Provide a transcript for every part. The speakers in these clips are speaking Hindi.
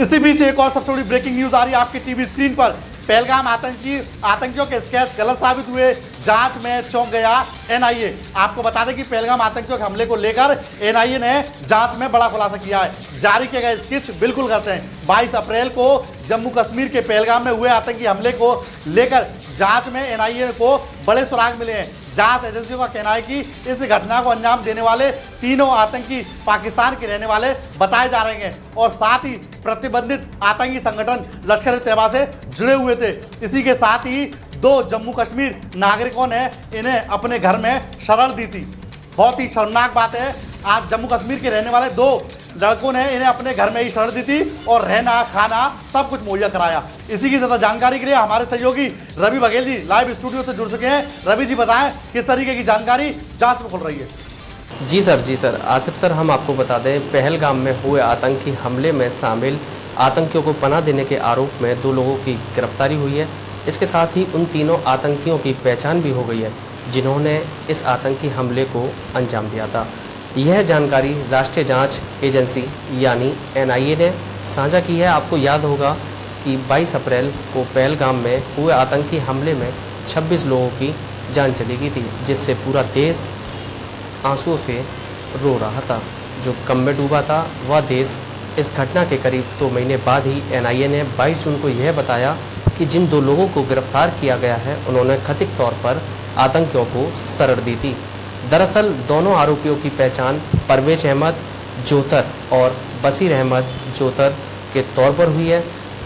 इसी बीच एक और सबसे बड़ी ब्रेकिंग न्यूज आ रही है आपकी टीवी स्क्रीन पर। पहलगाम आतंकियों के स्केच गलत साबित हुए, जांच में चौंक गया एनआईए। आपको बता दें कि पहलगाम आतंकियों के हमले को लेकर एनआईए ने जांच में बड़ा खुलासा किया है। जारी किए गए स्केच बिल्कुल गलत हैं। 22 अप्रैल को जम्मू कश्मीर के पहलगाम में हुए आतंकी हमले को लेकर जांच में एनआईए को बड़े सुराग मिले हैं। जांच एजेंसियों का कहना है कि इस घटना को अंजाम देने वाले तीनों आतंकी पाकिस्तान के रहने वाले बताए जा रहे हैं और साथ ही प्रतिबंधित आतंकी संगठन लश्कर-ए-तैयबा से जुड़े हुए थे। इसी के साथ ही 2 जम्मू कश्मीर नागरिकों ने इन्हें अपने घर में शरण दी थी। बहुत ही शर्मनाक बात है, आज जम्मू कश्मीर के रहने वाले 2 लड़कों ने इन्हें अपने घर में ही शरण दी थी और रहना खाना सब कुछ मुहैया कराया। इसी की ज्यादा जानकारी के लिए हमारे सहयोगी रवि बघेल जी लाइव स्टूडियो से जुड़ चुके हैं। रवि जी बताएं किस तरीके की जानकारी जांच में खुल रही है। जी सर आसिफ सर, हम आपको बता दें, पहलगाम में हुए आतंकी हमले में शामिल आतंकियों को पनाह देने के आरोप में 2 लोगों की गिरफ्तारी हुई है। इसके साथ ही उन तीनों आतंकियों की पहचान भी हो गई है जिन्होंने इस आतंकी हमले को अंजाम दिया था। यह जानकारी राष्ट्रीय जांच एजेंसी यानी एनआईए ने साझा की है। आपको याद होगा कि 22 अप्रैल को पहलगाम में हुए आतंकी हमले में 26 लोगों की जान चली गई थी, जिससे पूरा देश आंसुओं से रो रहा था। जो गम में डूबा था वह देश इस घटना के करीब 2 महीने बाद ही एनआईए ने 22 जून को यह बताया कि जिन 2 लोगों को गिरफ्तार किया गया है उन्होंने कथित तौर पर आतंकियों को शरण दी थी। दरअसल दोनों आरोपियों की पहचान परवेज अहमद जोतर और बशीर अहमद जोतर के तौर पर हुई है।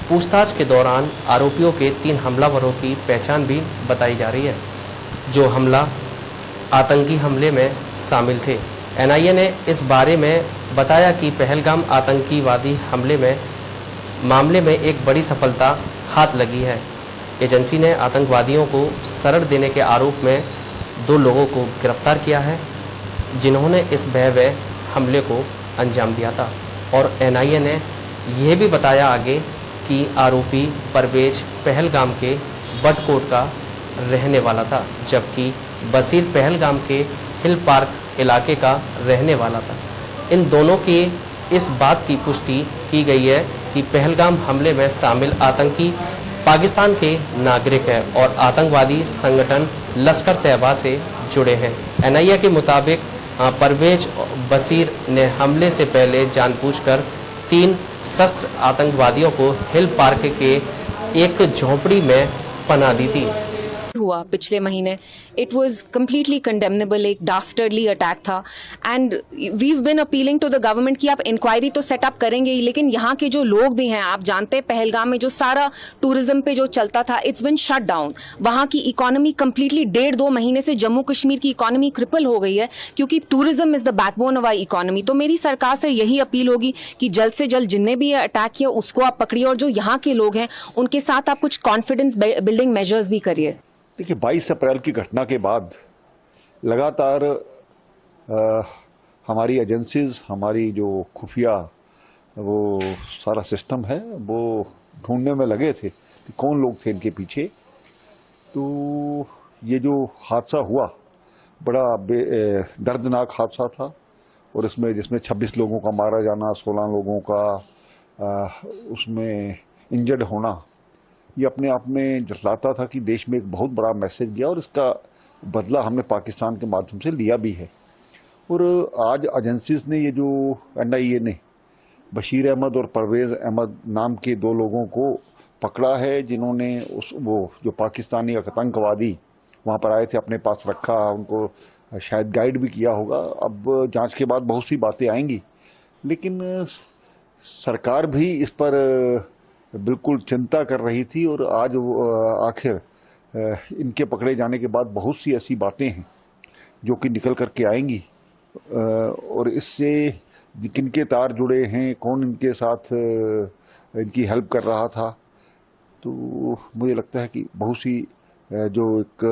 पूछताछ के दौरान आरोपियों के 3 हमलावरों की पहचान भी बताई जा रही है जो आतंकी हमले में शामिल थे। एनआईए ने इस बारे में बताया कि पहलगाम आतंकीवादी मामले में एक बड़ी सफलता हाथ लगी है। एजेंसी ने आतंकवादियों को शरण देने के आरोप में 2 लोगों को गिरफ्तार किया है जिन्होंने इस भयावह हमले को अंजाम दिया था। और एनआईए ने यह भी बताया आगे कि आरोपी परवेज पहलगाम के बटकोट का रहने वाला था, जबकि बशीर पहलगाम के हिल पार्क इलाके का रहने वाला था। इन दोनों की इस बात की पुष्टि की गई है कि पहलगाम हमले में शामिल आतंकी पाकिस्तान के नागरिक हैं और आतंकवादी संगठन लश्कर-ए-तैयबा से जुड़े हैं। एनआईए के मुताबिक परवेज बशीर ने हमले से पहले जानबूझकर 3 शस्त्र आतंकवादियों को हिल पार्क के एक झोपड़ी में पनाह दी थी। हुआ पिछले महीने, इट वाज कंप्लीटली कंडेमनेबल, एक डास्टर्डली अटैक था and we have been appealing to the government कि आप इंक्वायरी तो सेटअप करेंगे ही, लेकिन यहाँ के जो लोग भी हैं, आप जानते हैं पहलगाम में जो सारा टूरिज्म पे जो चलता था, इट्स बिन शट डाउन। वहाँ की इकोनॉमी कंप्लीटली 1.5-2 महीने से जम्मू कश्मीर की इकोनॉमी क्रिपल हो गई है क्योंकि tourism is the backbone of our economy. तो मेरी सरकार से यही अपील होगी कि जल्द से जल्द जिनने भी अटैक किया उसको आप पकड़िए और जो यहाँ के लोग हैं उनके साथ आप कुछ कॉन्फिडेंस बिल्डिंग मेजर्स भी करिए। देखिए, 22 अप्रैल की घटना के बाद लगातार हमारी एजेंसीज, हमारी जो खुफिया वो सारा सिस्टम है वो ढूंढने में लगे थे कि कौन लोग थे इनके पीछे। तो ये जो हादसा हुआ बड़ा दर्दनाक हादसा था और जिसमें 26 लोगों का मारा जाना, 16 लोगों का उसमें इंजर्ड होना, ये अपने आप में जतलाता था कि देश में एक बहुत बड़ा मैसेज गया और इसका बदला हमने पाकिस्तान के माध्यम से लिया भी है। और आज एजेंसीज ने ये जो एनआईए ने बशीर अहमद और परवेज अहमद नाम के 2 लोगों को पकड़ा है जिन्होंने वो जो पाकिस्तानी आतंकवादी वहाँ पर आए थे अपने पास रखा, उनको शायद गाइड भी किया होगा। अब जांच के बाद बहुत सी बातें आएंगी, लेकिन सरकार भी इस पर बिल्कुल चिंता कर रही थी और आज आखिर इनके पकड़े जाने के बाद बहुत सी ऐसी बातें हैं जो कि निकल करके आएंगी और इससे किनके तार जुड़े हैं, कौन इनके साथ इनकी हेल्प कर रहा था, तो मुझे लगता है कि बहुत सी जो एक